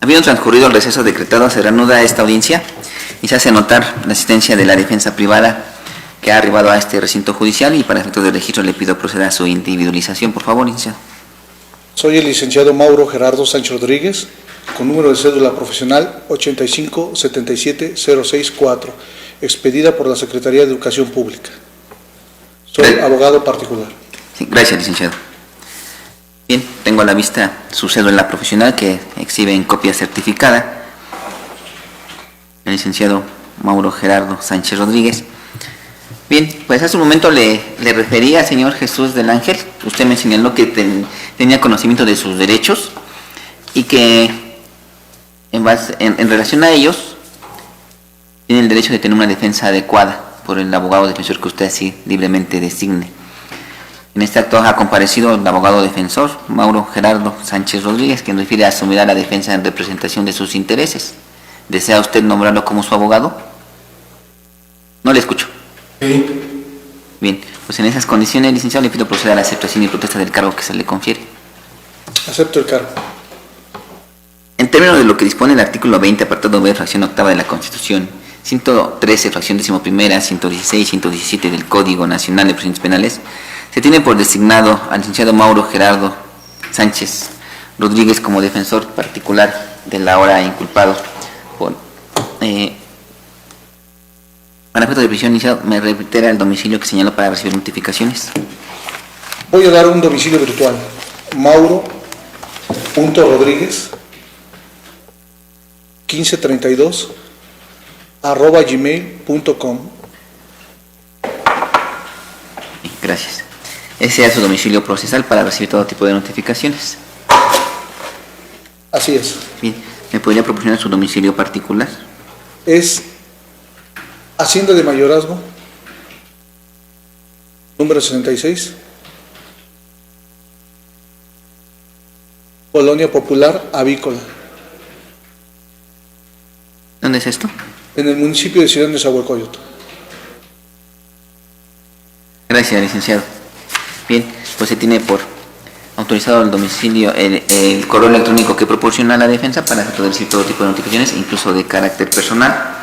Habiendo transcurrido el receso decretado, se reanuda esta audiencia y se hace notar la asistencia de la defensa privada que ha arribado a este recinto judicial, y para efectos de registro le pido proceda a su individualización. Por favor, licenciado. Soy el licenciado Mauro Gerardo Sánchez Rodríguez, con número de cédula profesional 8577064, expedida por la Secretaría de Educación Pública. Soy abogado particular. Sí, gracias, licenciado. Bien, tengo a la vista su cédula profesional que exhibe en copia certificada. El licenciado Mauro Gerardo Sánchez Rodríguez. Bien, pues hace un momento le refería, señor Jesús del Ángel, usted me señaló que tenía conocimiento de sus derechos y que en relación a ellos tiene el derecho de tener una defensa adecuada por el abogado defensor que usted así libremente designe. En este acto ha comparecido el abogado defensor Mauro Gerardo Sánchez Rodríguez, quien refiere a asumir la defensa en representación de sus intereses. ¿Desea usted nombrarlo como su abogado? No le escucho. Sí. Bien, pues en esas condiciones, licenciado, le pido proceder a la aceptación y protesta del cargo que se le confiere. Acepto el cargo. En términos de lo que dispone el artículo 20, apartado B, fracción octava de la Constitución, 113, fracción 11ª, 116, 117 del Código Nacional de Procedimientos Penales, se tiene por designado al licenciado Mauro Gerardo Sánchez Rodríguez como defensor particular del ahora inculpado. Para efectos de prisión, licenciado, me reitera el domicilio que señaló para recibir notificaciones. Voy a dar un domicilio virtual. Mauro.rodríguez 1532 @gmail.com. Gracias. Ese es su domicilio procesal para recibir todo tipo de notificaciones. Así es. Bien, ¿me podría proporcionar su domicilio particular? Es Hacienda de Mayorazgo, número 66, Colonia Popular Avícola. ¿Dónde es esto? En el municipio de Ciudad Nezahualcóyotl. Gracias, licenciado. Bien, pues se tiene por autorizado el domicilio, el correo electrónico que proporciona la defensa para poder recibir todo tipo de notificaciones, incluso de carácter personal.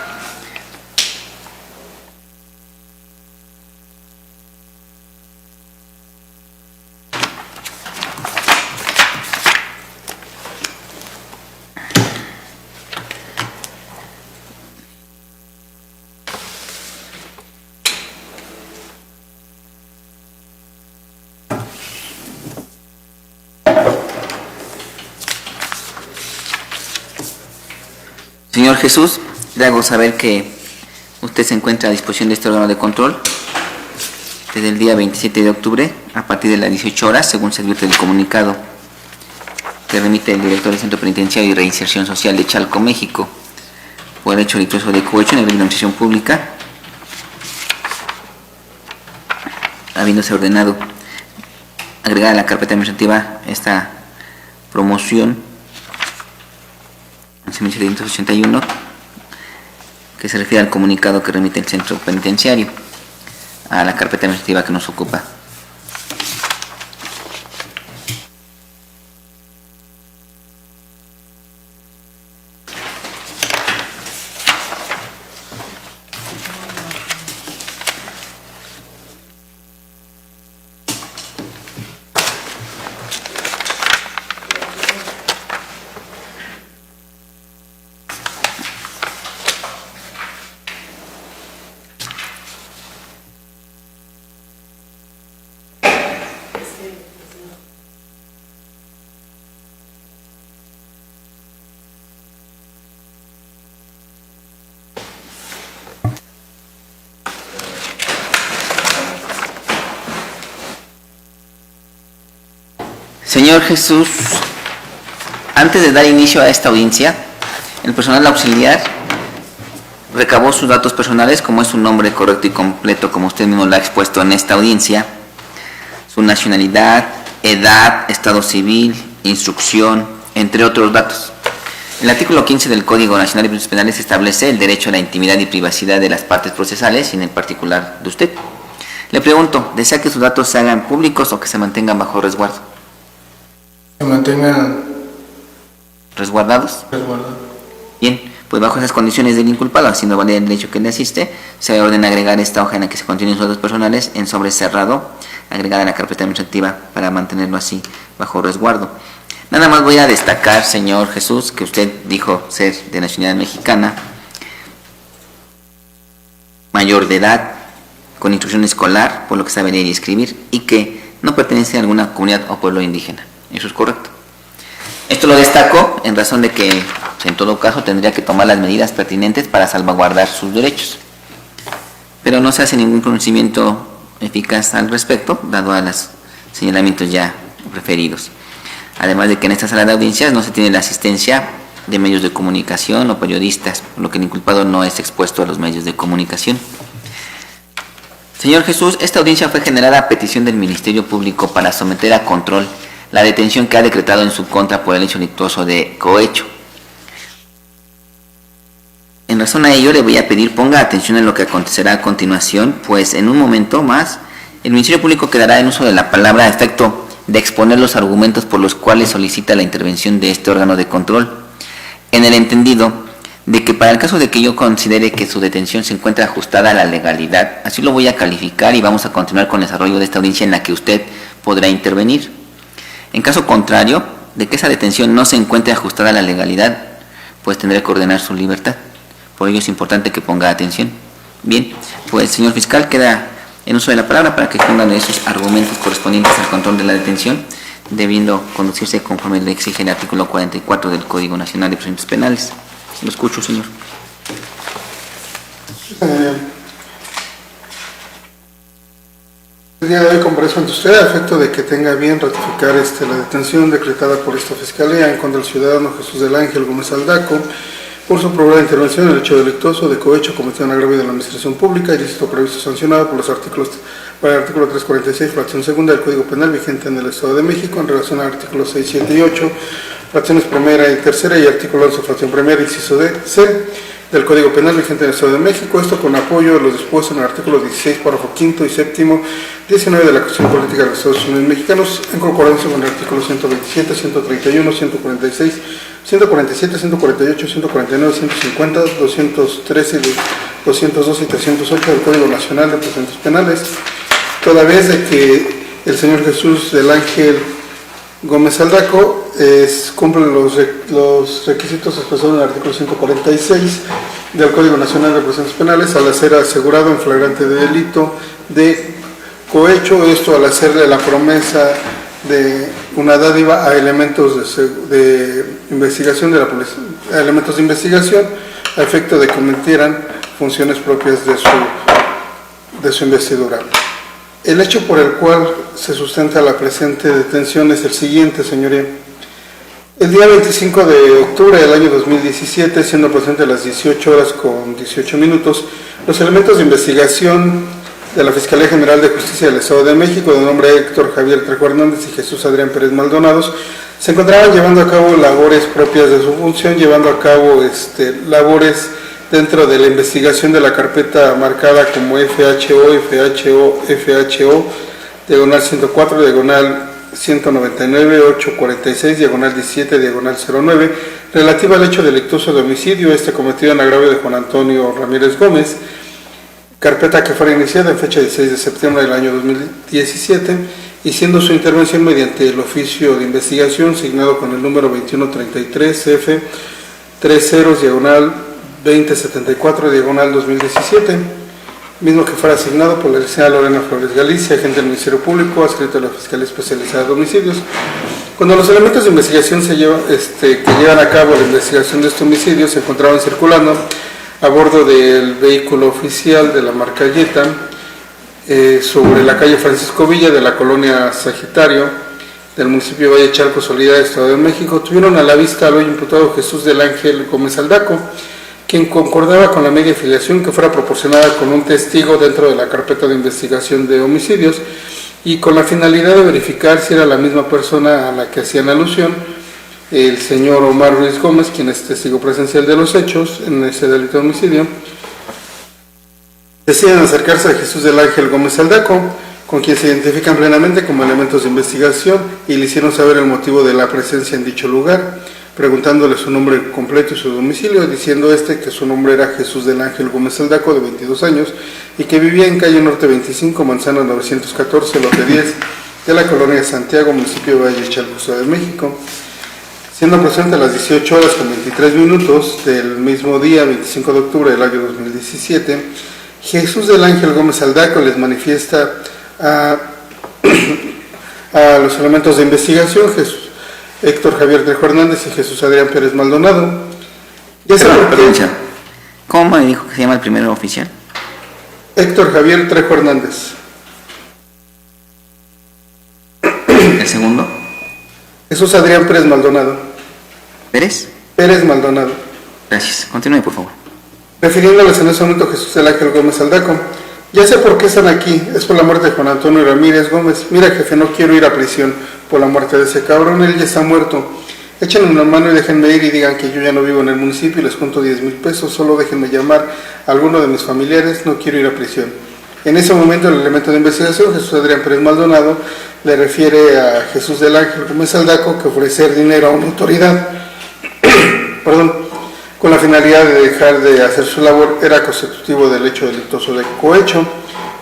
Señor Jesús, le hago saber que usted se encuentra a disposición de este órgano de control desde el día 27 de octubre a partir de las 18 horas, según se advierte del comunicado que remite el director del Centro Penitenciario y Reinserción Social de Chalco, México, por el hecho delictuoso de cohecho en el de administración pública, habiéndose ordenado agregar a la carpeta administrativa esta promoción 11.781, que se refiere al comunicado que remite el Centro Penitenciario a la carpeta administrativa que nos ocupa. Señor Jesús, antes de dar inicio a esta audiencia, el personal auxiliar recabó sus datos personales, como es su nombre correcto y completo, como usted mismo lo ha expuesto en esta audiencia, su nacionalidad, edad, estado civil, instrucción, entre otros datos. El artículo 15 del Código Nacional de Procedimientos Penales establece el derecho a la intimidad y privacidad de las partes procesales y en el particular de usted. Le pregunto, ¿desea que sus datos se hagan públicos o que se mantengan bajo resguardo? Se mantengan resguardados. Resguardado. Bien, pues bajo esas condiciones del inculpado, haciendo valer el derecho que le asiste, se ordena agregar esta hoja en la que se contienen sus datos personales en sobre cerrado, agregada a la carpeta administrativa para mantenerlo así bajo resguardo. Nada más voy a destacar, señor Jesús, que usted dijo ser de nacionalidad mexicana, mayor de edad, con instrucción escolar, por lo que sabe leer y escribir, y que no pertenece a alguna comunidad o pueblo indígena. Eso es correcto. Esto lo destaco en razón de que, en todo caso, tendría que tomar las medidas pertinentes para salvaguardar sus derechos. Pero no se hace ningún conocimiento eficaz al respecto, dado a los señalamientos ya referidos. Además de que en esta sala de audiencias no se tiene la asistencia de medios de comunicación o periodistas, por lo que el inculpado no es expuesto a los medios de comunicación. Señor Jesús, esta audiencia fue generada a petición del Ministerio Público para someter a control la detención que ha decretado en su contra por el hecho delictuoso de cohecho. En razón a ello, le voy a pedir ponga atención en lo que acontecerá a continuación, pues en un momento más el Ministerio Público quedará en uso de la palabra a efecto de exponer los argumentos por los cuales solicita la intervención de este órgano de control, en el entendido de que para el caso de que yo considere que su detención se encuentra ajustada a la legalidad, así lo voy a calificar y vamos a continuar con el desarrollo de esta audiencia en la que usted podrá intervenir. En caso contrario, de que esa detención no se encuentre ajustada a la legalidad, pues tendré que ordenar su libertad. Por ello es importante que ponga atención. Bien, pues señor fiscal, queda en uso de la palabra para que pongan esos argumentos correspondientes al control de la detención, debiendo conducirse conforme le exige el artículo 44 del Código Nacional de Procedimientos Penales. Lo escucho, señor. El día de hoy comparezco ante usted a efecto de que tenga bien ratificar la detención decretada por esta Fiscalía en contra del ciudadano Jesús del Ángel Gómez Aldaco por su probable intervención en el hecho delictuoso de cohecho cometido en agravio de la administración pública, ilícito previsto sancionado por los artículos para el artículo 346, fracción segunda del Código Penal vigente en el Estado de México en relación al artículo 6, 7 y 8, fracciones primera y tercera y artículo 11, fracción primera, inciso D, C, del Código Penal vigente en el Estado de México, esto con apoyo de los dispuestos en el artículo 16, párrafo quinto y séptimo, 19 de la Constitución Política de los Estados Unidos Mexicanos, en concordancia con el artículo 127, 131, 146, 147, 148, 149, 150, 213, 202 y 308 del Código Nacional de Procedimientos Penales, toda vez de que el señor Jesús del Ángel Gómez Aldaco cumple los requisitos expresados en el artículo 146 del Código Nacional de Procedimientos Penales al ser asegurado en flagrante de delito de cohecho, esto al hacerle la promesa de una dádiva a elementos de investigación de la policía, a elementos de investigación a efecto de que cometieran funciones propias de su investidura. El hecho por el cual se sustenta la presente detención es el siguiente, señoría. El día 25 de octubre del año 2017, siendo presente a las 18 horas con 18 minutos, los elementos de investigación de la Fiscalía General de Justicia del Estado de México, de nombre Héctor Javier Trejo Hernández y Jesús Adrián Pérez Maldonados, se encontraban llevando a cabo labores propias de su función, llevando a cabo labores dentro de la investigación de la carpeta marcada como FHO, diagonal 104, diagonal 199, 846, diagonal 17, diagonal 09, relativa al hecho delictuoso de homicidio, cometido en agravio de Juan Antonio Ramírez Gómez, carpeta que fue iniciada en fecha 16 de septiembre del año 2017, y siendo su intervención mediante el oficio de investigación signado con el número 2133 F 30, diagonal 2074, diagonal 2017, mismo que fuera asignado por la licenciada Lorena Flores Galicia, agente del Ministerio Público, adscrito a la Fiscalía Especializada de Homicidios. Cuando los elementos de investigación que llevan a cabo la investigación de este homicidio se encontraban circulando a bordo del vehículo oficial de la marca Jetta sobre la calle Francisco Villa de la colonia Sagitario del municipio de Valle Chalco, Soledad, Estado de México, tuvieron a la vista al hoy imputado Jesús del Ángel Gómez Aldaco, quien concordaba con la media afiliación que fuera proporcionada con un testigo dentro de la carpeta de investigación de homicidios y con la finalidad de verificar si era la misma persona a la que hacían alusión el señor Omar Ruiz Gómez, quien es testigo presencial de los hechos en ese delito de homicidio. Deciden acercarse a Jesús del Ángel Gómez Aldaco, con quien se identifican plenamente como elementos de investigación y le hicieron saber el motivo de la presencia en dicho lugar, preguntándole su nombre completo y su domicilio, diciendo que su nombre era Jesús del Ángel Gómez Aldaco, de 22 años, y que vivía en calle Norte 25, manzana 914, lote 10, de la colonia Santiago, municipio de Valle de Chalco, Ciudad de México. Siendo presente a las 18 horas con 23 minutos del mismo día, 25 de octubre del año 2017, Jesús del Ángel Gómez Aldaco les manifiesta a los elementos de investigación, Héctor Javier Trejo Hernández y Jesús Adrián Pérez Maldonado. Perdón, ¿cómo me dijo que se llama el primer oficial? Héctor Javier Trejo Hernández. ¿El segundo? Jesús Adrián Pérez Maldonado. ¿Pérez? Pérez Maldonado. Gracias. Continúe, por favor. Refiriéndoles en ese momento a Jesús del Ángel Gómez Aldaco. Ya sé por qué están aquí, es por la muerte de Juan Antonio Ramírez Gómez. Mira, jefe, no quiero ir a prisión por la muerte de ese cabrón, él ya está muerto. Échenme una mano y déjenme ir y digan que yo ya no vivo en el municipio y les junto 10,000 pesos, solo déjenme llamar a alguno de mis familiares, no quiero ir a prisión. En ese momento el elemento de investigación, Jesús Adrián Pérez Maldonado, le refiere a Jesús del Ángel Gómez Aldaco que ofrecer dinero a una autoridad, con la finalidad de dejar de hacer su labor era constitutivo del hecho delictuoso de cohecho,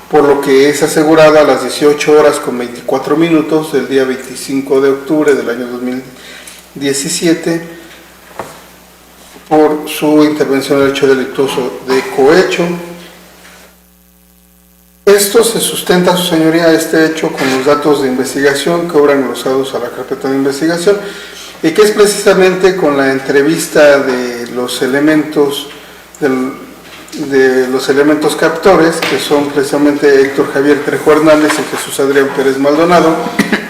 por lo que es asegurada a las 18 horas con 24 minutos del día 25 de octubre del año 2017 por su intervención en el hecho delictuoso de cohecho. Esto se sustenta, su señoría, este hecho con los datos de investigación que obran engrosados a la carpeta de investigación y que es precisamente con la entrevista de los elementos captores, que son precisamente Héctor Javier Trejo Hernández y Jesús Adrián Pérez Maldonado,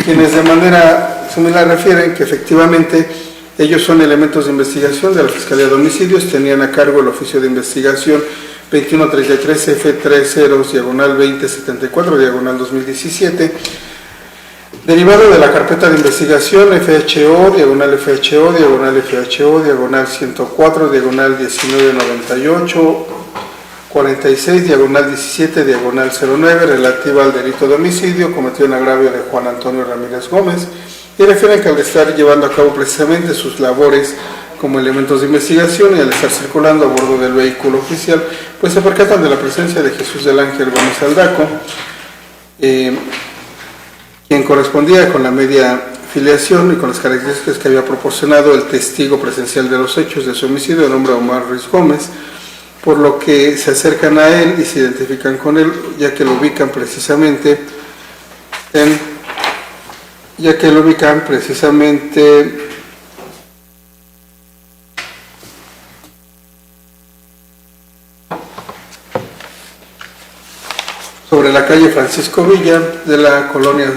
quienes de manera similar refieren que efectivamente ellos son elementos de investigación de la Fiscalía de Homicidios, tenían a cargo el oficio de investigación 2133 F30-2074-2017, derivado de la carpeta de investigación FHO, diagonal FHO, diagonal FHO, diagonal 104, diagonal 1998, 46, diagonal 17, diagonal 09, relativa al delito de homicidio cometido en agravio de Juan Antonio Ramírez Gómez, y refieren que al estar llevando a cabo precisamente sus labores como elementos de investigación y al estar circulando a bordo del vehículo oficial, pues se percatan de la presencia de Jesús del Ángel Gómez Aldaco, quien correspondía con la media filiación y con las características que había proporcionado el testigo presencial de los hechos de su homicidio, de nombre Omar Ruiz Gómez, por lo que se acercan a él y se identifican con él, ya que lo ubican precisamente sobre la calle Francisco Villa de la colonia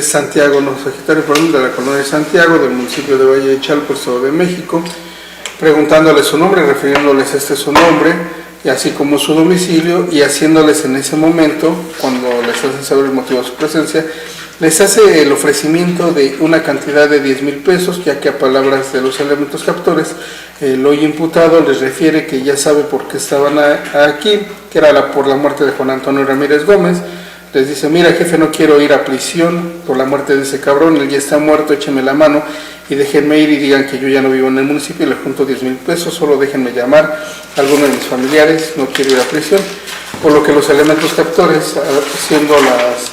Santiago, de la colonia Santiago del municipio de Valle de Chalco, Estado de México, preguntándoles su nombre, refiriéndoles su nombre, y así como su domicilio, y haciéndoles en ese momento, cuando les hacen saber el motivo de su presencia, les hace el ofrecimiento de una cantidad de 10,000 pesos, ya que a palabras de los elementos captores, el hoy imputado les refiere que ya sabe por qué estaban aquí, que era por la muerte de Juan Antonio Ramírez Gómez. Les dice, mira, jefe, no quiero ir a prisión por la muerte de ese cabrón, él ya está muerto, échenme la mano y déjenme ir y digan que yo ya no vivo en el municipio y le junto 10,000 pesos, solo déjenme llamar a alguno de mis familiares, no quiero ir a prisión. Por lo que los elementos captores, siendo las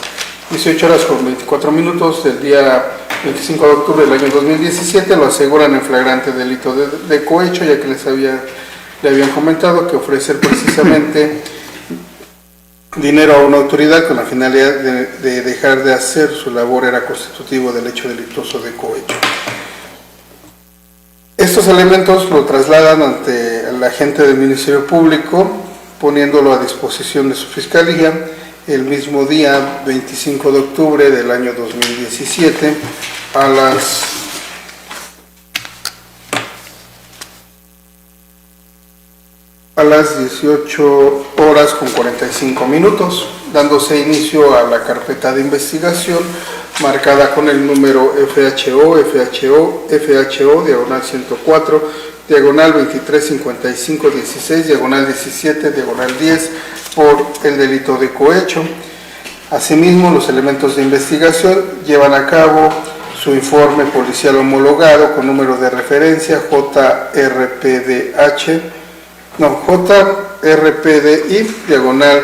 18 horas con 24 minutos del día 25 de octubre del año 2017, lo aseguran en flagrante delito de cohecho, ya que le habían comentado que ofrecer precisamente dinero a una autoridad con la finalidad de dejar de hacer su labor era constitutivo del hecho delictuoso de cohecho. Estos elementos lo trasladan ante el agente del Ministerio Público, poniéndolo a disposición de su fiscalía el mismo día 25 de octubre del año 2017 a las 18 horas con 45 minutos, dándose inicio a la carpeta de investigación marcada con el número FHO, diagonal 104, diagonal 235516, diagonal 17, diagonal 10, por el delito de cohecho. Asimismo, los elementos de investigación llevan a cabo su informe policial homologado con número de referencia JRPDI, diagonal,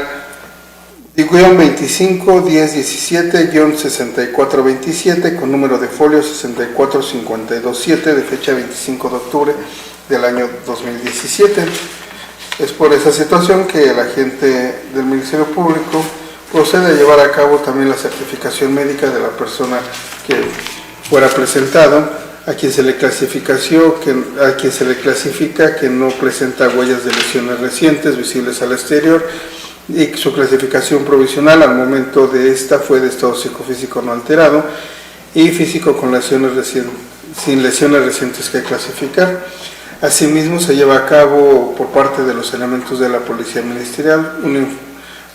guión 25 10 17 6427 con número de folio 64527 de fecha 25 de octubre del año 2017. Es por esa situación que el agente del Ministerio Público procede a llevar a cabo también la certificación médica de la persona que fuera presentado, a quien se le clasifica que no presenta huellas de lesiones recientes visibles al exterior, y su clasificación provisional al momento de esta fue de estado psicofísico no alterado y físico con sin lesiones recientes que clasificar. Asimismo, se lleva a cabo por parte de los elementos de la Policía Ministerial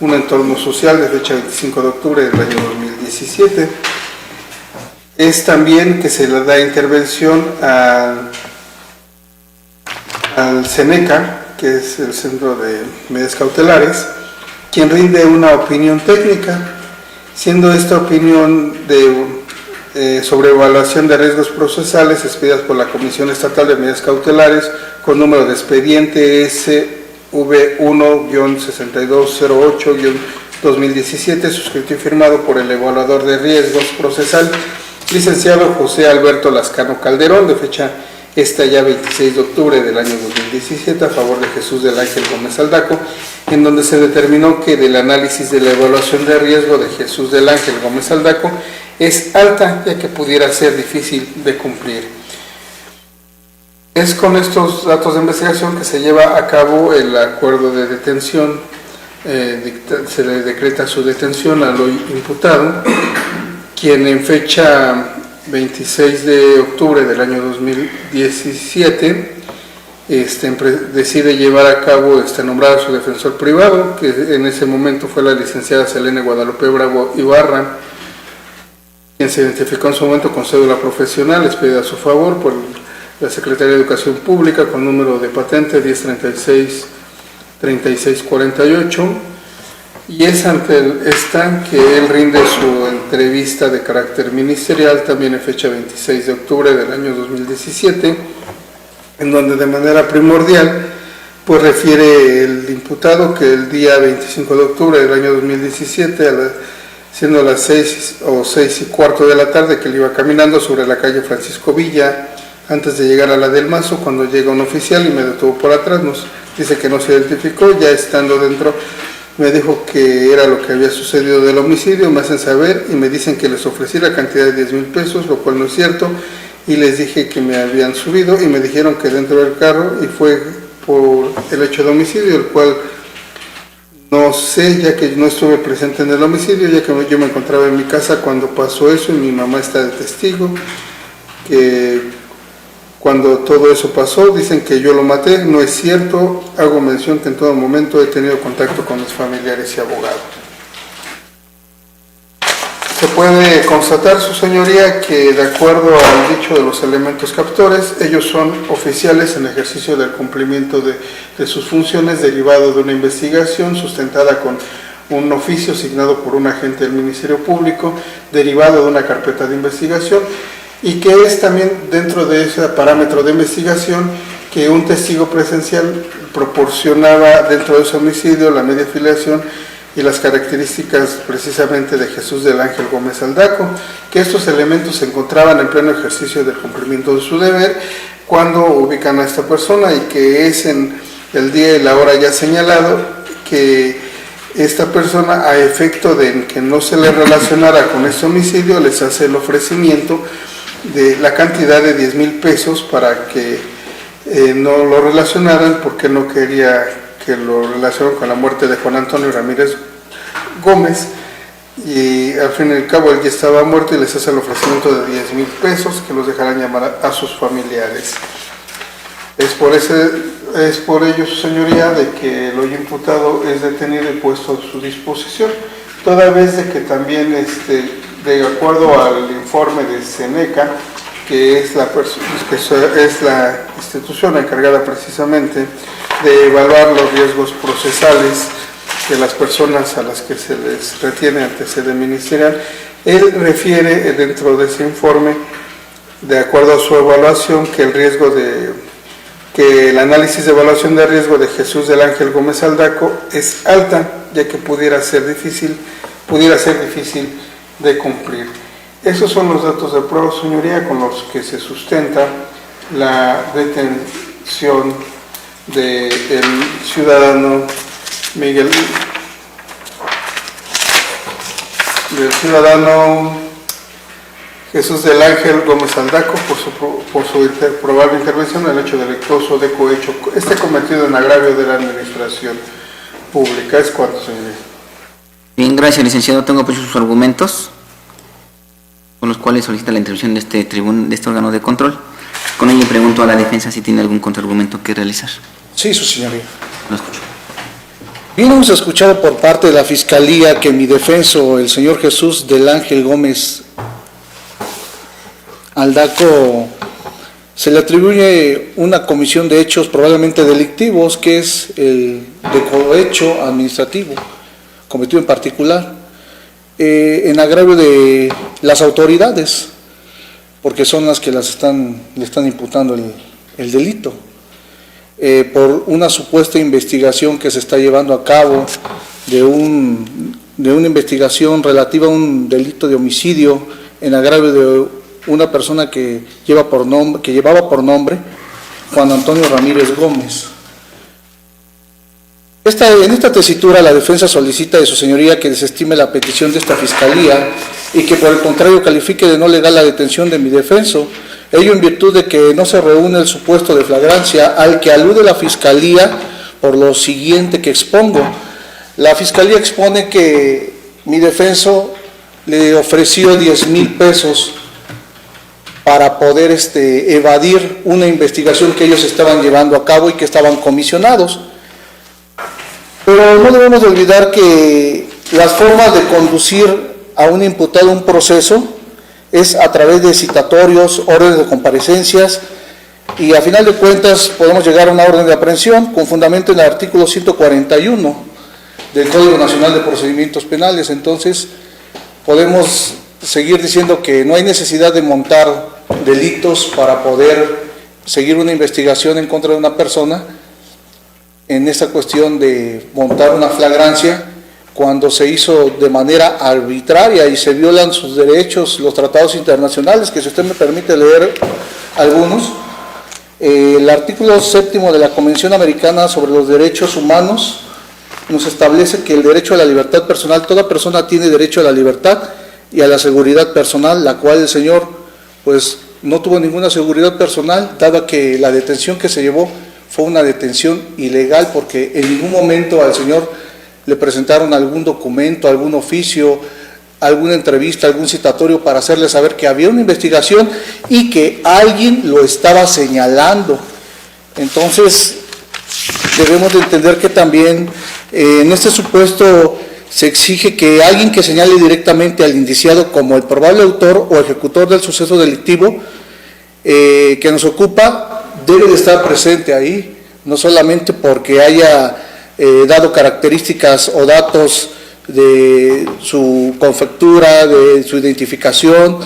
un entorno social de fecha 25 de octubre del año 2017. Es también que se le da intervención al CENECA, que es el Centro de Medidas Cautelares, quien rinde una opinión técnica, siendo esta opinión sobre evaluación de riesgos procesales expedidas por la Comisión Estatal de Medidas Cautelares con número de expediente SV1-6208-2017, suscrito y firmado por el evaluador de riesgos procesal, licenciado José Alberto Lascano Calderón, de fecha ya 26 de octubre del año 2017, a favor de Jesús del Ángel Gómez Aldaco, en donde se determinó que del análisis de la evaluación de riesgo de Jesús del Ángel Gómez Aldaco es alta, ya que pudiera ser difícil de cumplir. Es con estos datos de investigación que se lleva a cabo el acuerdo de detención, se le decreta su detención al hoy imputado, quien en fecha 26 de octubre del año 2017 decide llevar a cabo nombrar a su defensor privado, que en ese momento fue la licenciada Selene Guadalupe Bravo Ibarra, quien se identificó en su momento con cédula profesional expedida a su favor por la Secretaría de Educación Pública con número de patente 1036-3648, y es ante esta que él rinde su entrevista de carácter ministerial, también en fecha 26 de octubre del año 2017, en donde de manera primordial pues refiere el imputado que el día 25 de octubre del año 2017, siendo las 6 o 6:15 de la tarde, que él iba caminando sobre la calle Francisco Villa, antes de llegar a la del Mazo, cuando llega un oficial y me detuvo por atrás, dice que no se identificó, ya estando dentro me dijo que era lo que había sucedido del homicidio, me hacen saber y me dicen que les ofrecí la cantidad de 10,000 pesos, lo cual no es cierto, y les dije que me habían subido y me dijeron que dentro del carro, y fue por el hecho de homicidio, el cual no sé, ya que no estuve presente en el homicidio, ya que yo me encontraba en mi casa cuando pasó eso y mi mamá está de testigo, que cuando todo eso pasó dicen que yo lo maté, no es cierto, hago mención que en todo momento he tenido contacto con mis familiares y abogados. Se puede constatar, su señoría, que de acuerdo al dicho de los elementos captores, ellos son oficiales en ejercicio del cumplimiento de sus funciones derivado de una investigación sustentada con un oficio signado por un agente del Ministerio Público, derivado de una carpeta de investigación, y que es también dentro de ese parámetro de investigación que un testigo presencial proporcionaba dentro de ese homicidio la media filiación y las características precisamente de Jesús del Ángel Gómez Aldaco, que estos elementos se encontraban en pleno ejercicio del cumplimiento de su deber cuando ubican a esta persona, y que es en el día y la hora ya señalado que esta persona, a efecto de que no se le relacionara con este homicidio, les hace el ofrecimiento de la cantidad de 10,000 pesos para que no lo relacionaran, porque no quería que lo relacionaran con la muerte de Juan Antonio Ramírez Gómez, y al fin y al cabo él ya estaba muerto, y les hace el ofrecimiento de 10,000 pesos que los dejarán llamar a sus familiares. Es por ello, su señoría, de que el hoy imputado es detenido y puesto a su disposición, toda vez de que también de acuerdo al informe de CENECA, que es la institución encargada precisamente de evaluar los riesgos procesales de las personas a las que se les retiene ante sede ministerial, Él refiere dentro de ese informe, de acuerdo a su evaluación, que el análisis de evaluación de riesgo de Jesús del Ángel Gómez Aldaco es alta, ya que pudiera ser difícil de cumplir. Esos son los datos de prueba, señoría, con los que se sustenta la detención del ciudadano Jesús del Ángel Gómez Aldaco por su probable intervención en el hecho delictuoso de cohecho cometido en agravio de la administración pública. ¿Es cuánto, señoría? Bien, gracias, licenciado. Tengo pues sus argumentos con los cuales solicita la intervención de este órgano de control. Con ello pregunto a la defensa si tiene algún contraargumento que realizar. Sí, su señoría. Lo escucho. Bien, hemos escuchado por parte de la Fiscalía que mi defenso, el señor Jesús del Ángel Gómez Aldaco, se le atribuye una comisión de hechos probablemente delictivos, que es el de cohecho administrativo, cometido en particular, en agravio de las autoridades, porque son las que le están imputando el delito, por una supuesta investigación que se está llevando a cabo de una investigación relativa a un delito de homicidio en agravio de una persona que llevaba por nombre Juan Antonio Ramírez Gómez. En esta tesitura la defensa solicita de su señoría que desestime la petición de esta Fiscalía y que por el contrario califique de no legal la detención de mi defenso, ello en virtud de que no se reúne el supuesto de flagrancia al que alude la Fiscalía por lo siguiente que expongo. La Fiscalía expone que mi defenso le ofreció 10,000 pesos para poder evadir una investigación que ellos estaban llevando a cabo y que estaban comisionados. Pero no debemos de olvidar que las formas de conducir a un imputado un proceso es a través de citatorios, órdenes de comparecencias, y a final de cuentas podemos llegar a una orden de aprehensión con fundamento en el artículo 141 del Código Nacional de Procedimientos Penales. Entonces podemos seguir diciendo que no hay necesidad de montar delitos para poder seguir una investigación en contra de una persona en esta cuestión de montar una flagrancia cuando se hizo de manera arbitraria y se violan sus derechos, los tratados internacionales, que si usted me permite leer algunos, el artículo 7 de la Convención Americana sobre los Derechos Humanos nos establece que el derecho a la libertad personal, toda persona tiene derecho a la libertad y a la seguridad personal, la cual el señor pues no tuvo ninguna seguridad personal, dada que la detención que se llevó fue una detención ilegal, porque en ningún momento al señor le presentaron algún documento, algún oficio, alguna entrevista, algún citatorio para hacerle saber que había una investigación y que alguien lo estaba señalando. Entonces debemos de entender que también en este supuesto se exige que alguien que señale directamente al indiciado como el probable autor o ejecutor del suceso delictivo que nos ocupa debe de estar presente ahí, no solamente porque haya dado características o datos de su confectura, de su identificación,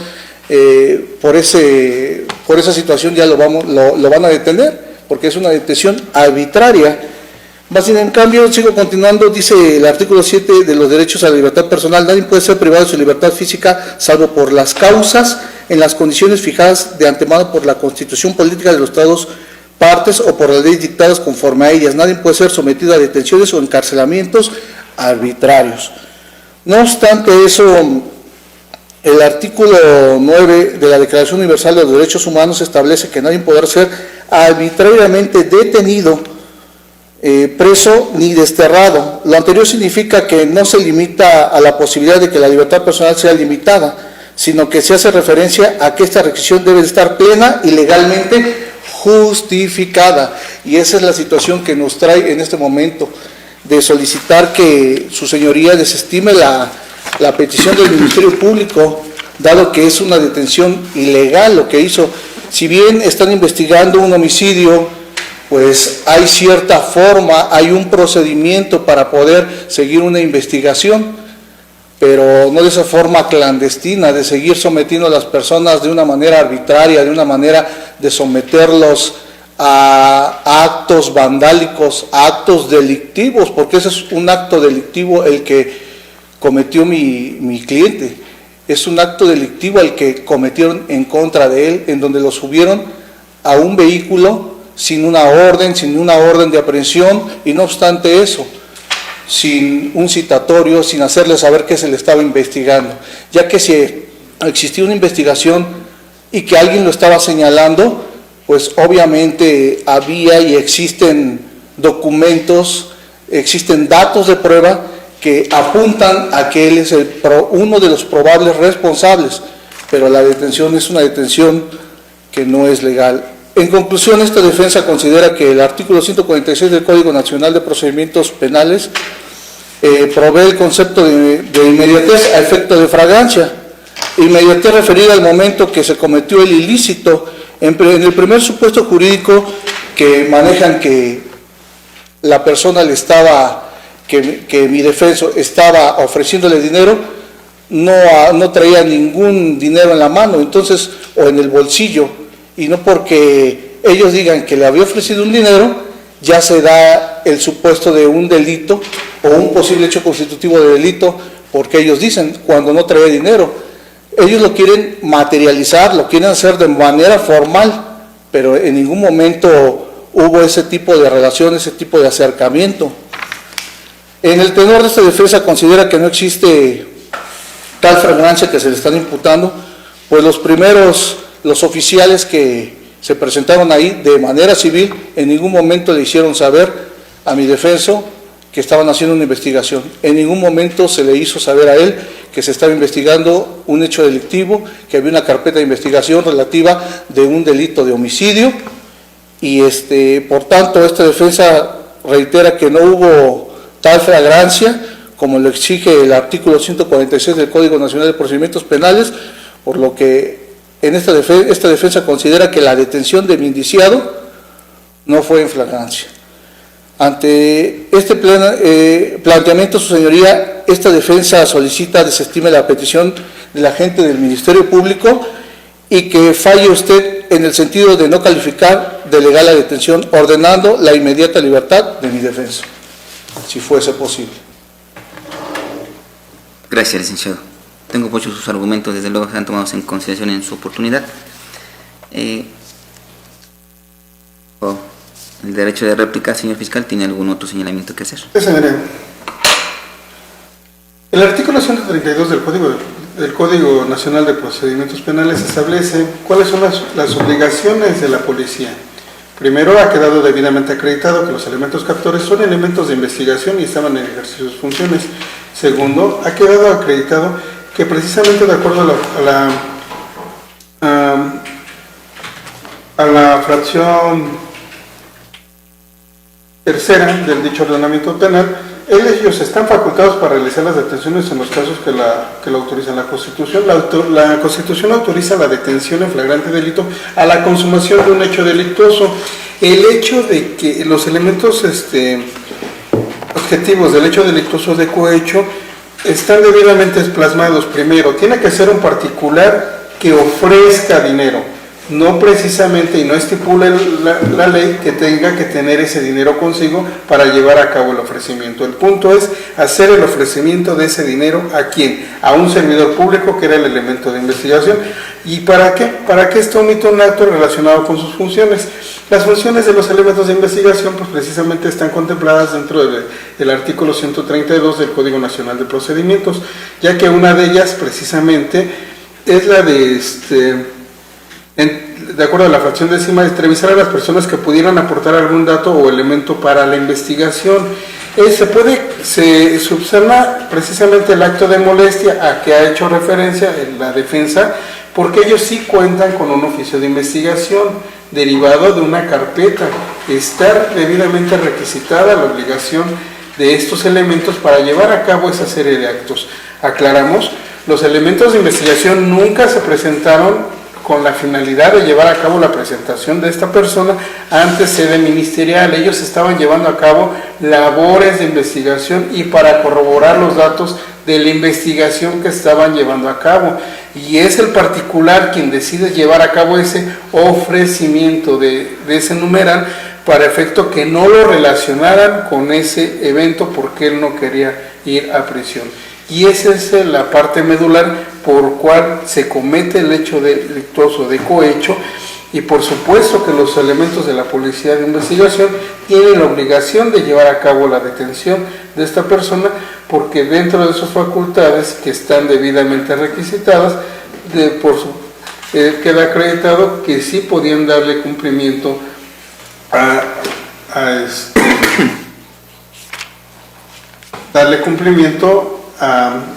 por esa situación ya lo van a detener, porque es una detención arbitraria. Más bien, en cambio, sigo continuando, dice el artículo 7 de los derechos a la libertad personal: nadie puede ser privado de su libertad física salvo por las causas en las condiciones fijadas de antemano por la Constitución Política de los Estados partes o por las leyes dictadas conforme a ellas. Nadie puede ser sometido a detenciones o encarcelamientos arbitrarios. No obstante eso, el artículo 9 de la Declaración Universal de los Derechos Humanos establece que nadie podrá ser arbitrariamente detenido, preso ni desterrado. Lo anterior significa que no se limita a la posibilidad de que la libertad personal sea limitada, sino que se hace referencia a que esta restricción debe estar plena y legalmente justificada. Y esa es la situación que nos trae en este momento, de solicitar que su señoría desestime la petición del Ministerio Público, dado que es una detención ilegal lo que hizo. Si bien están investigando un homicidio, pues hay cierta forma, hay un procedimiento para poder seguir una investigación, pero no de esa forma clandestina, de seguir sometiendo a las personas de una manera arbitraria, de una manera de someterlos a actos vandálicos, a actos delictivos, porque ese es un acto delictivo el que cometió mi cliente. Es un acto delictivo el que cometieron en contra de él, en donde lo subieron a un vehículo sin una orden de aprehensión, y no obstante eso, sin un citatorio, sin hacerle saber que se le estaba investigando, ya que si existía una investigación y que alguien lo estaba señalando, pues obviamente había y existen documentos, existen datos de prueba que apuntan a que él es uno de los probables responsables, pero la detención es una detención que no es legal. En conclusión, esta defensa considera que el artículo 146 del Código Nacional de Procedimientos Penales provee el concepto de inmediatez a efecto de fragancia. Inmediatez referida al momento que se cometió el ilícito. En el primer supuesto jurídico que manejan, que la persona que mi defenso estaba ofreciéndole dinero, no traía ningún dinero en la mano, entonces, o en el bolsillo, y no porque ellos digan que le había ofrecido un dinero, ya se da el supuesto de un delito o un posible hecho constitutivo de delito, porque ellos dicen, cuando no traía dinero. Ellos lo quieren materializar, lo quieren hacer de manera formal, pero en ningún momento hubo ese tipo de relación, ese tipo de acercamiento. En el tenor de esta defensa considera que no existe tal flagrancia que se le están imputando, pues los oficiales que se presentaron ahí de manera civil en ningún momento le hicieron saber a mi defenso que estaban haciendo una investigación. En ningún momento se le hizo saber a él que se estaba investigando un hecho delictivo, que había una carpeta de investigación relativa de un delito de homicidio, y por tanto esta defensa reitera que no hubo tal flagrancia como lo exige el artículo 146 del Código Nacional de Procedimientos Penales, por lo que en esta defensa considera que la detención de mi indiciado no fue en flagrancia. Ante este planteamiento, su señoría, esta defensa solicita desestime la petición del agente del Ministerio Público y que falle usted en el sentido de no calificar de legal la detención, ordenando la inmediata libertad de mi defensa, si fuese posible. Gracias, licenciado. Tengo muchos sus argumentos, desde luego serán tomados en consideración en su oportunidad. El derecho de réplica, señor fiscal, ¿tiene algún otro señalamiento que hacer? Sí, señoría. El artículo 132 del Código Nacional de Procedimientos Penales establece cuáles son las obligaciones de la policía. Primero, ha quedado debidamente acreditado que los elementos captores son elementos de investigación y estaban en ejercicio de sus funciones. Segundo, ha quedado acreditado que precisamente de acuerdo a la fracción tercera del dicho ordenamiento penal, ellos están facultados para realizar las detenciones en los casos que la autorizan la Constitución. La Constitución autoriza la detención en flagrante delito a la consumación de un hecho delictuoso. El hecho de que los elementos objetivos del hecho delictuoso de cohecho están debidamente plasmados. Primero, tiene que ser un particular que ofrezca dinero, no precisamente, y no estipula la ley que tenga que tener ese dinero consigo para llevar a cabo el ofrecimiento. El punto es hacer el ofrecimiento de ese dinero ¿a quién? A un servidor público, que era el elemento de investigación. ¿Y para qué? Para que esto omita un acto relacionado con sus funciones. Las funciones de los elementos de investigación pues precisamente están contempladas dentro del artículo 132 del Código Nacional de Procedimientos, ya que una de ellas precisamente es la de de acuerdo a la fracción décima, entrevistar a las personas que pudieran aportar algún dato o elemento para la investigación. Se subsana precisamente el acto de molestia a que ha hecho referencia en la defensa, porque ellos sí cuentan con un oficio de investigación derivado de una carpeta. Está debidamente requisitada la obligación de estos elementos para llevar a cabo esa serie de actos. Aclaramos, los elementos de investigación nunca se presentaron con la finalidad de llevar a cabo la presentación de esta persona ante sede ministerial. Ellos estaban llevando a cabo labores de investigación y para corroborar los datos de la investigación que estaban llevando a cabo, y es el particular quien decide llevar a cabo ese ofrecimiento de ese numeral para efecto que no lo relacionaran con ese evento porque él no quería ir a prisión. Y esa es la parte medular por cual se comete el hecho delictuoso de cohecho, y por supuesto que los elementos de la Policía de Investigación tienen la obligación de llevar a cabo la detención de esta persona, porque dentro de sus facultades, que están debidamente requisitadas, queda acreditado que sí podían darle cumplimiento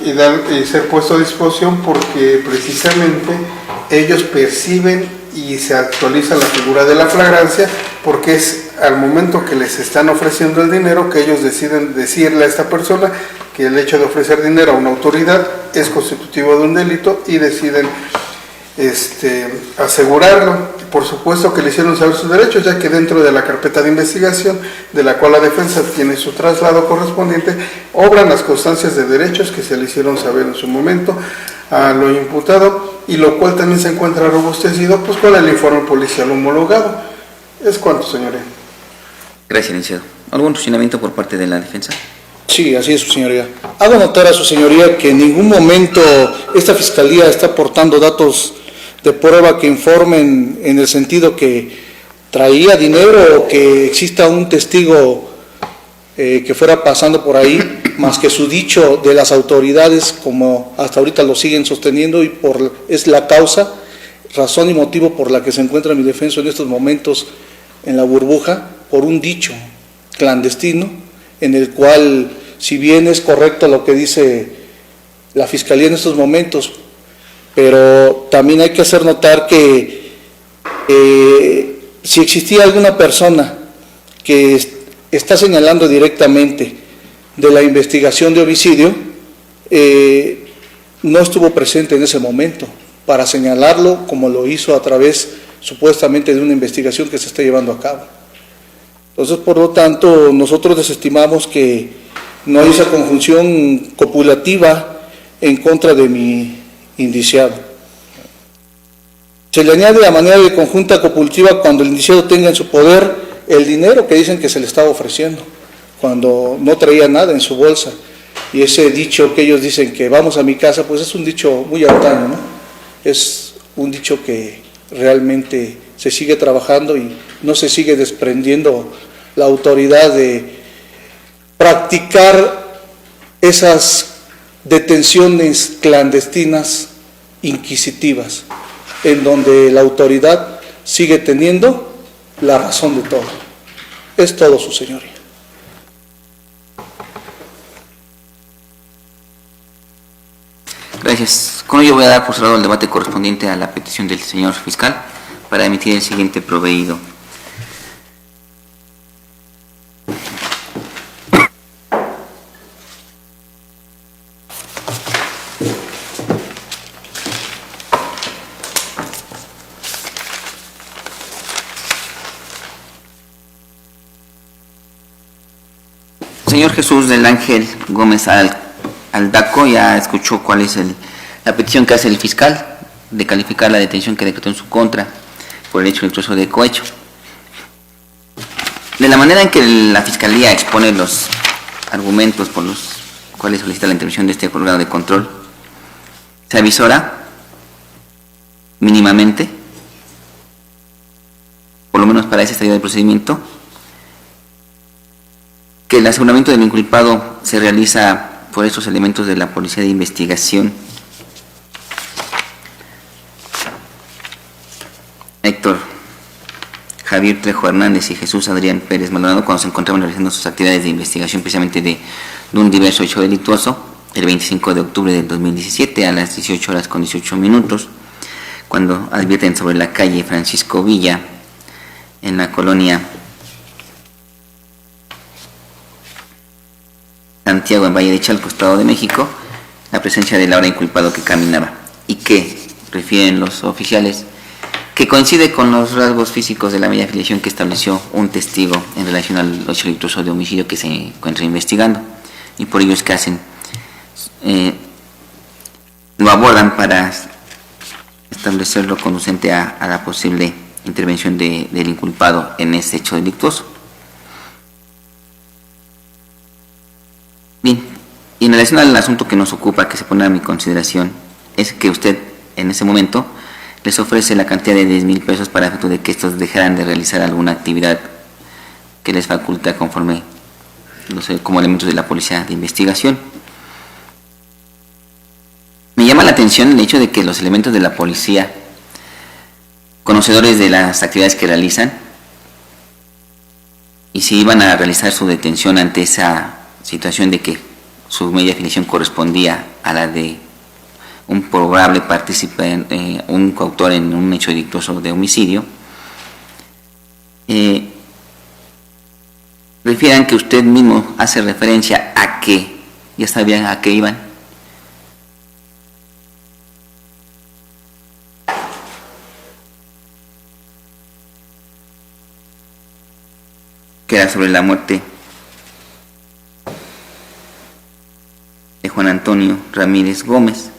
y ser puesto a disposición, porque precisamente ellos perciben y se actualiza la figura de la flagrancia, porque es al momento que les están ofreciendo el dinero que ellos deciden decirle a esta persona que el hecho de ofrecer dinero a una autoridad es constitutivo de un delito, y deciden asegurarlo. Por supuesto que le hicieron saber sus derechos, ya que dentro de la carpeta de investigación, de la cual la defensa tiene su traslado correspondiente, obran las constancias de derechos que se le hicieron saber en su momento a lo imputado, y lo cual también se encuentra robustecido pues con el informe policial homologado. ¿Es cuánto, señoría? Gracias, licenciado. ¿Algún cuestionamiento por parte de la defensa? Sí, así es, su señoría. Hago notar a su señoría que en ningún momento esta fiscalía está aportando datos de prueba que informen en el sentido que traía dinero o que exista un testigo que fuera pasando por ahí, más que su dicho de las autoridades, como hasta ahorita lo siguen sosteniendo, y es la causa, razón y motivo por la que se encuentra mi defensa en estos momentos en la burbuja, por un dicho clandestino, en el cual, si bien es correcto lo que dice la Fiscalía en estos momentos, pero también hay que hacer notar que si existía alguna persona que está señalando directamente de la investigación de homicidio, no estuvo presente en ese momento para señalarlo como lo hizo a través supuestamente de una investigación que se está llevando a cabo. Entonces, por lo tanto, nosotros desestimamos que no hay esa conjunción copulativa en contra de mi indiciado. Se le añade la manera de conjunta copulativa cuando el indiciado tenga en su poder el dinero que dicen que se le estaba ofreciendo, cuando no traía nada en su bolsa. Y ese dicho que ellos dicen que vamos a mi casa, pues es un dicho muy antaño, ¿no? Es un dicho que realmente se sigue trabajando y no se sigue desprendiendo la autoridad de practicar esas detenciones clandestinas inquisitivas, en donde la autoridad sigue teniendo la razón de todo. Es todo, su señoría. Gracias. Con ello voy a dar por cerrado el debate correspondiente a la petición del señor fiscal para emitir el siguiente proveído. Señor Jesús del Ángel Gómez Aldaco, ya escuchó cuál es la petición que hace el fiscal de calificar la detención que decretó en su contra por el hecho delictuoso de cohecho. De la manera en que la Fiscalía expone los argumentos por los cuales solicita la intervención de este órgano de control, se avisora mínimamente, por lo menos para ese estadio del procedimiento, que el aseguramiento del inculpado se realiza por estos elementos de la Policía de Investigación. Héctor Javier Trejo Hernández y Jesús Adrián Pérez Maldonado, cuando se encontraban realizando sus actividades de investigación precisamente de un diverso hecho delictuoso, el 25 de octubre del 2017 a las 18 horas con 18 minutos, cuando advierten sobre la calle Francisco Villa, en la colonia Santiago, en Valle de Chalco, Estado de México, la presencia del ahora inculpado que caminaba, y que, refieren los oficiales, que coincide con los rasgos físicos de la media afiliación que estableció un testigo en relación al hecho delictuoso de homicidio que se encuentra investigando, y por ello es que hacen lo abordan para establecer lo conducente a la posible intervención del inculpado en ese hecho delictuoso. Bien, y en relación al asunto que nos ocupa, que se pone a mi consideración, es que usted en ese momento les ofrece la cantidad de 10,000 pesos para efecto de que estos dejaran de realizar alguna actividad que les faculta conforme como elementos de la policía de investigación. Me llama la atención el hecho de que los elementos de la policía, conocedores de las actividades que realizan, y si iban a realizar su detención ante esa situación de que su media afiliación correspondía a la de un probable participante, un coautor en un hecho delictuoso de homicidio, refieran que usted mismo hace referencia a que ya sabían a qué iban. Que era sobre la muerte de Juan Antonio Ramírez Gómez.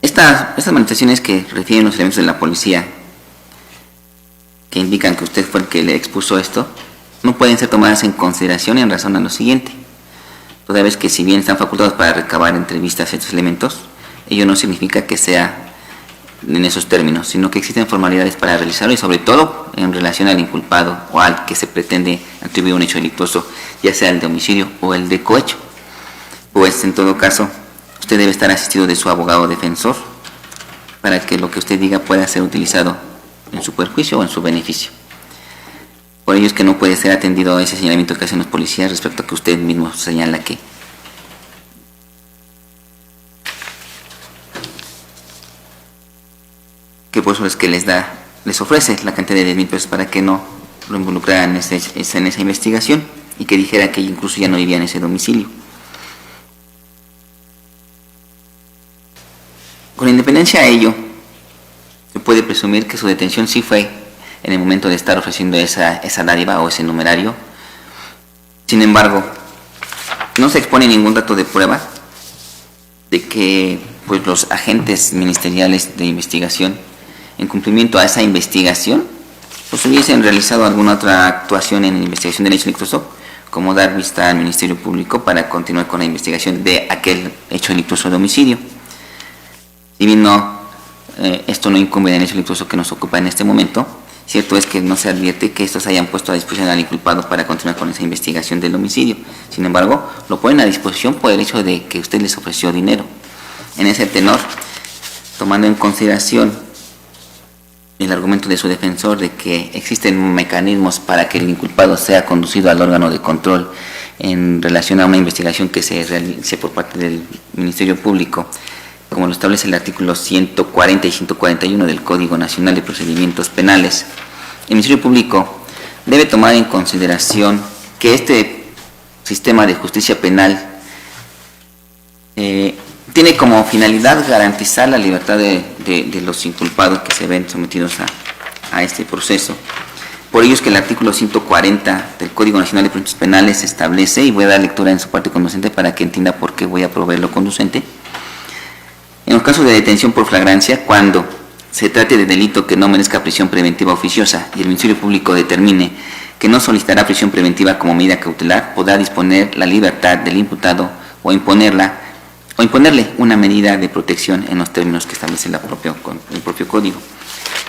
Estas manifestaciones que refieren los elementos de la policía, que indican que usted fue el que le expuso esto, no pueden ser tomadas en consideración en razón a lo siguiente. Toda vez que si bien están facultados para recabar entrevistas a estos elementos, ello no significa que sea en esos términos, sino que existen formalidades para realizarlo, y sobre todo en relación al inculpado o al que se pretende atribuir un hecho delictuoso, ya sea el de homicidio o el de cohecho. Pues en todo caso, usted debe estar asistido de su abogado defensor para que lo que usted diga pueda ser utilizado en su perjuicio o en su beneficio. Por ello es que no puede ser atendido a ese señalamiento que hacen los policías respecto a que usted mismo señala que por eso es que les ofrece la cantidad de 10,000 pesos para que no lo involucraran en esa investigación y que dijera que incluso ya no vivía en ese domicilio. Con independencia a ello, se puede presumir que su detención sí fue en el momento de estar ofreciendo esa dádiva o ese numerario. Sin embargo, no se expone ningún dato de prueba de que pues, los agentes ministeriales de investigación, en cumplimiento a esa investigación, pues hubiesen realizado alguna otra actuación en la investigación del hecho delictuoso, como dar vista al Ministerio Público para continuar con la investigación de aquel hecho delictuoso de homicidio. Si bien esto no incumbe en el hecho delictuoso que nos ocupa en este momento, cierto es que no se advierte que estos hayan puesto a disposición al inculpado para continuar con esa investigación del homicidio. Sin embargo, lo ponen a disposición por el hecho de que usted les ofreció dinero. En ese tenor, tomando en consideración el argumento de su defensor de que existen mecanismos para que el inculpado sea conducido al órgano de control en relación a una investigación que se realice por parte del Ministerio Público, como lo establece el artículo 140 y 141 del Código Nacional de Procedimientos Penales, el Ministerio Público debe tomar en consideración que este sistema de justicia penal tiene como finalidad garantizar la libertad de los inculpados que se ven sometidos a este proceso. Por ello es que el artículo 140 del Código Nacional de Procedimientos Penales establece, y voy a dar lectura en su parte conducente para que entienda por qué voy a proveer lo conducente. En los casos de detención por flagrancia, cuando se trate de delito que no merezca prisión preventiva oficiosa y el Ministerio Público determine que no solicitará prisión preventiva como medida cautelar, podrá disponer la libertad del imputado o imponerle una medida de protección en los términos que establece el propio código.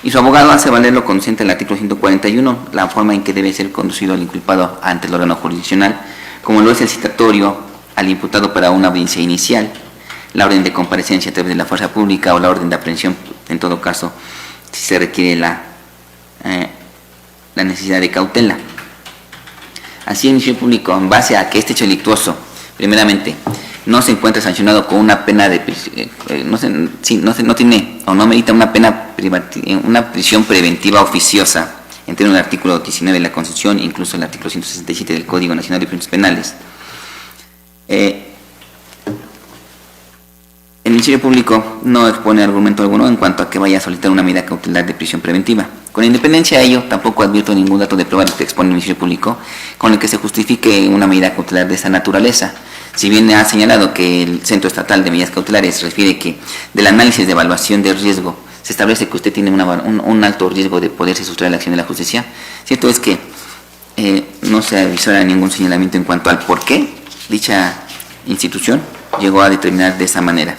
Y su abogado hace valer lo conducente al artículo 141, la forma en que debe ser conducido el inculpado ante el órgano jurisdiccional, como lo es el citatorio al imputado para una audiencia inicial, la orden de comparecencia a través de la fuerza pública o la orden de aprehensión, en todo caso, si se requiere la necesidad de cautela. Así, el Ministerio Público, en base a que este hecho delictuoso, primeramente, no se encuentra sancionado con una pena de no tiene o no merita una prisión preventiva oficiosa en términos del artículo 19 de la Constitución, incluso el artículo 167 del Código Nacional de Procedimientos Penales. El Ministerio Público no expone argumento alguno en cuanto a que vaya a solicitar una medida cautelar de prisión preventiva. Con independencia de ello, tampoco advierto ningún dato de prueba que expone el Ministerio Público con el que se justifique una medida cautelar de esa naturaleza. Si bien ha señalado que el Centro Estatal de Medidas Cautelares refiere que del análisis de evaluación de riesgo se establece que usted tiene un alto riesgo de poderse sustraer a la acción de la justicia, cierto es que no se avisora ningún señalamiento en cuanto al por qué dicha institución llegó a determinar de esa manera.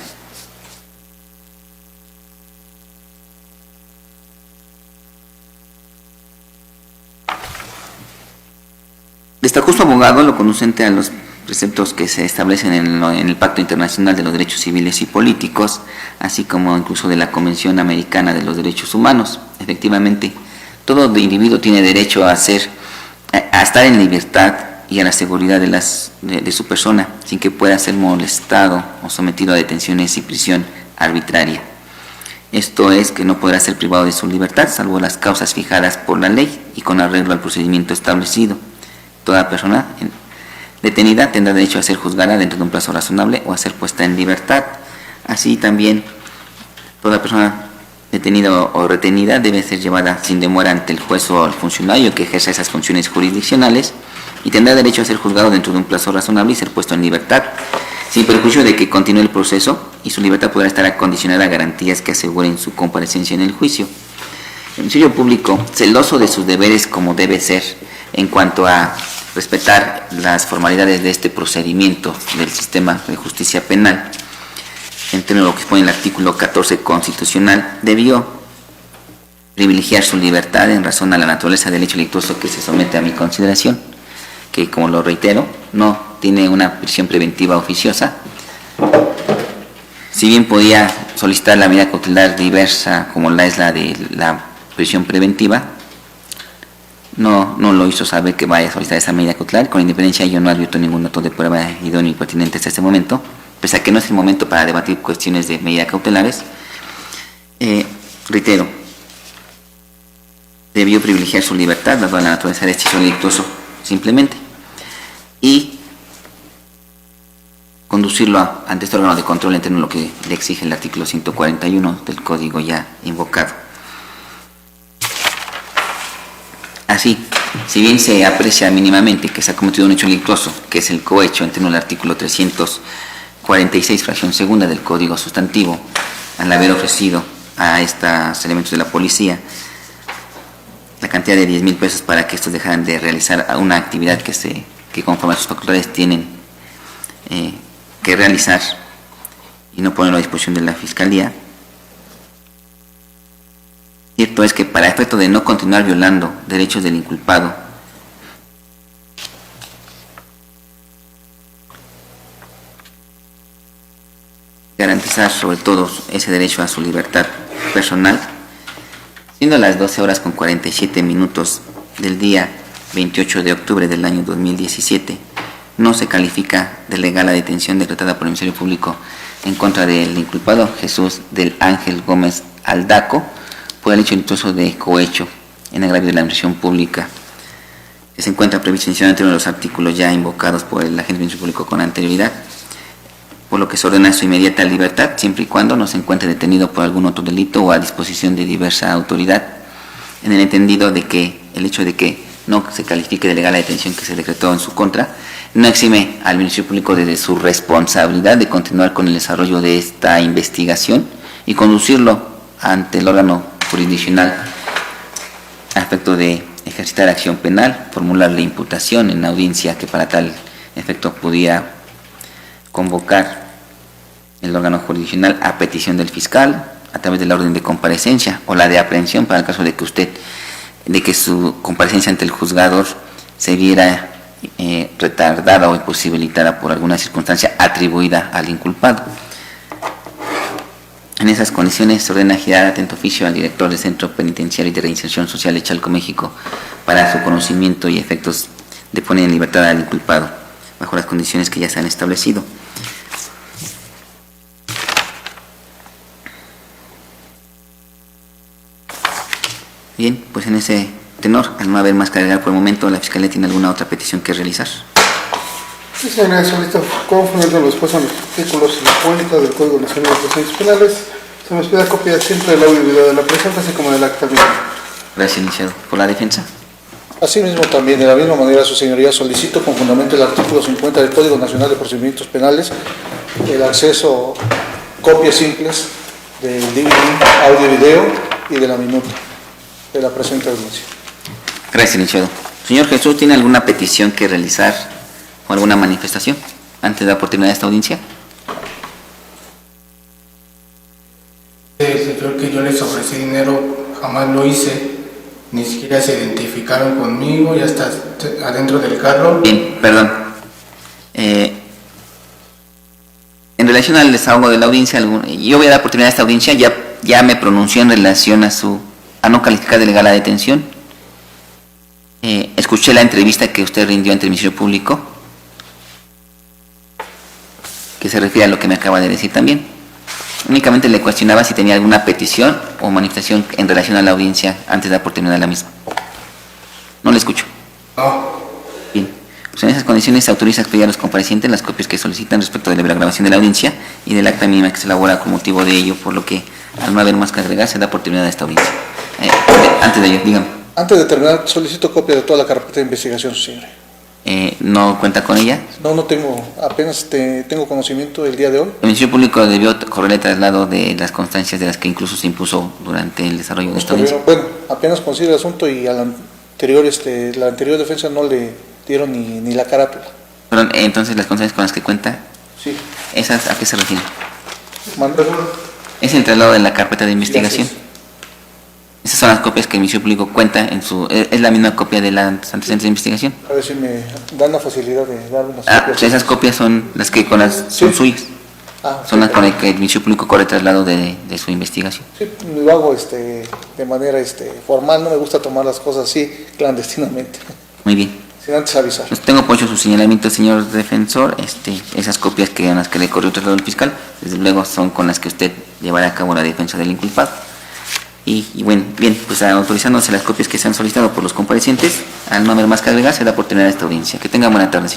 Destacó su abogado lo conducente a los preceptos que se establecen en el Pacto Internacional de los Derechos Civiles y Políticos, así como incluso de la Convención Americana de los Derechos Humanos. Efectivamente, todo individuo tiene derecho a estar en libertad y a la seguridad de su persona, sin que pueda ser molestado o sometido a detenciones y prisión arbitraria. Esto es que no podrá ser privado de su libertad, salvo las causas fijadas por la ley y con arreglo al procedimiento establecido. Toda persona detenida tendrá derecho a ser juzgada dentro de un plazo razonable o a ser puesta en libertad. Así también, toda persona detenida o retenida debe ser llevada sin demora ante el juez o el funcionario que ejerza esas funciones jurisdiccionales y tendrá derecho a ser juzgado dentro de un plazo razonable y ser puesto en libertad, sin perjuicio de que continúe el proceso, y su libertad podrá estar acondicionada a garantías que aseguren su comparecencia en el juicio. El Ministerio Público, celoso de sus deberes como debe ser en cuanto a respetar las formalidades de este procedimiento del sistema de justicia penal, en términos de lo que expone el artículo 14 constitucional, debió privilegiar su libertad en razón a la naturaleza del hecho delictuoso que se somete a mi consideración, que, como lo reitero, no tiene una prisión preventiva oficiosa. Si bien podía solicitar la medida cautelar diversa, como es la de la prisión preventiva, no lo hizo saber que vaya a solicitar esa medida cautelar. Con independencia, yo no advierto ningún dato de prueba idóneo y pertinente hasta este momento, pese a que no es el momento para debatir cuestiones de medidas cautelares. Reitero, debió privilegiar su libertad, dado la naturaleza de este hecho delictuoso, simplemente, y conducirlo ante este órgano de control en términos de lo que le exige el artículo 141 del Código ya invocado. Así, si bien se aprecia mínimamente que se ha cometido un hecho delictuoso, que es el cohecho en términos del artículo 346, fracción segunda del Código Sustantivo, al haber ofrecido a estos elementos de la policía la cantidad de 10,000 pesos para que estos dejaran de realizar una actividad que conforme a sus facultades tienen que realizar y no ponerlo a disposición de la Fiscalía. Cierto es que para efecto de no continuar violando derechos del inculpado, garantizar sobre todo ese derecho a su libertad personal, siendo las 12:47 del día 28 de octubre del año 2017, no se califica de legal la detención decretada por el Ministerio Público en contra del inculpado Jesús del Ángel Gómez Aldaco por el hecho delictuoso de cohecho en agravio de la administración pública, que se encuentra previsto inicialmente en uno de los artículos ya invocados por el agente del Ministerio Público con anterioridad, por lo que se ordena su inmediata libertad, siempre y cuando no se encuentre detenido por algún otro delito o a disposición de diversa autoridad, en el entendido de que el hecho de que no se califique de legal la detención que se decretó en su contra, no exime al Ministerio Público de su responsabilidad de continuar con el desarrollo de esta investigación y conducirlo ante el órgano jurisdiccional a efecto de ejercitar acción penal, formular la imputación en audiencia que para tal efecto pudiera convocar el órgano jurisdiccional a petición del fiscal a través de la orden de comparecencia o la de aprehensión para el caso de que su comparecencia ante el juzgador se viera retardada o imposibilitada por alguna circunstancia atribuida al inculpado. En esas condiciones se ordena girar atento oficio al director del Centro Penitenciario de Reinserción Social de Chalco, México, para su conocimiento y efectos de poner en libertad al inculpado, bajo las condiciones que ya se han establecido. Bien, pues en ese tenor, al no haber más que agregar por el momento, ¿la Fiscalía tiene alguna otra petición que realizar? Sí, señora solista, conforme a lo expuesto en los artículos 50 del Código Nacional de Procedimientos Penales, se nos pide copia simple del audio y video de la presente, así como del acta misma. Gracias, licenciado. ¿Por la defensa? Asimismo, también, de la misma manera, su señoría, solicito con fundamento el artículo 50 del Código Nacional de Procedimientos Penales el acceso a copias simples del DVD, audio y video y de la minuta de la presente audiencia. Gracias, licenciado. Señor Jesús, ¿tiene alguna petición que realizar o alguna manifestación antes de la oportunidad de esta audiencia? Señor, que yo les ofrecí dinero, jamás lo hice, ni siquiera se identificaron conmigo, ya está adentro del carro. Bien, perdón. En relación al desahogo de la audiencia, yo voy a dar oportunidad a esta audiencia, ya me pronunció en relación a no calificar de legal la detención. Escuché la entrevista que usted rindió ante el Ministerio Público, que se refiere a lo que me acaba de decir también. Únicamente le cuestionaba si tenía alguna petición o manifestación en relación a la audiencia antes de la oportunidad de la misma. No le escucho. No, Bien. Pues en esas condiciones se autoriza a expedir a los comparecientes las copias que solicitan respecto de la grabación de la audiencia y del acta mínima que se elabora con motivo de ello, por lo que, al no haber más que agregar, se da oportunidad a esta audiencia. Antes de ello, dígame. Antes de terminar, solicito copia de toda la carpeta de investigación, su señoría. ¿No cuenta con ella? No tengo, apenas tengo conocimiento el día de hoy. El Ministerio Público debió correrle traslado de las constancias de las que incluso se impuso durante el desarrollo de esta audiencia. Bueno, apenas consigue el asunto y a la anterior defensa no le dieron ni la carátula. Perdón, entonces las constancias con las que cuenta, Sí. ¿esas a qué se refieren? Manda. Es el traslado de la carpeta de investigación. Gracias. Esas son las copias que el Ministerio Público cuenta en su... Es la misma copia de las antecedentes de investigación. A ver si me dan la facilidad de darme las Pues esas copias son las que son suyas. Son las con las que el Ministerio Público corre traslado de su investigación. Sí, lo hago de manera formal, no me gusta tomar las cosas así clandestinamente, Muy bien. sin antes avisar. Pues tengo por hecho su señalamiento, señor defensor. Esas copias que en las que le corrió traslado el fiscal, desde luego son con las que usted llevará a cabo la defensa del inculpado. Y bueno, bien, pues autorizándose las copias que se han solicitado por los comparecientes, al no haber más que agregar, se da oportunidad a esta audiencia. Que tenga buena tarde, señor.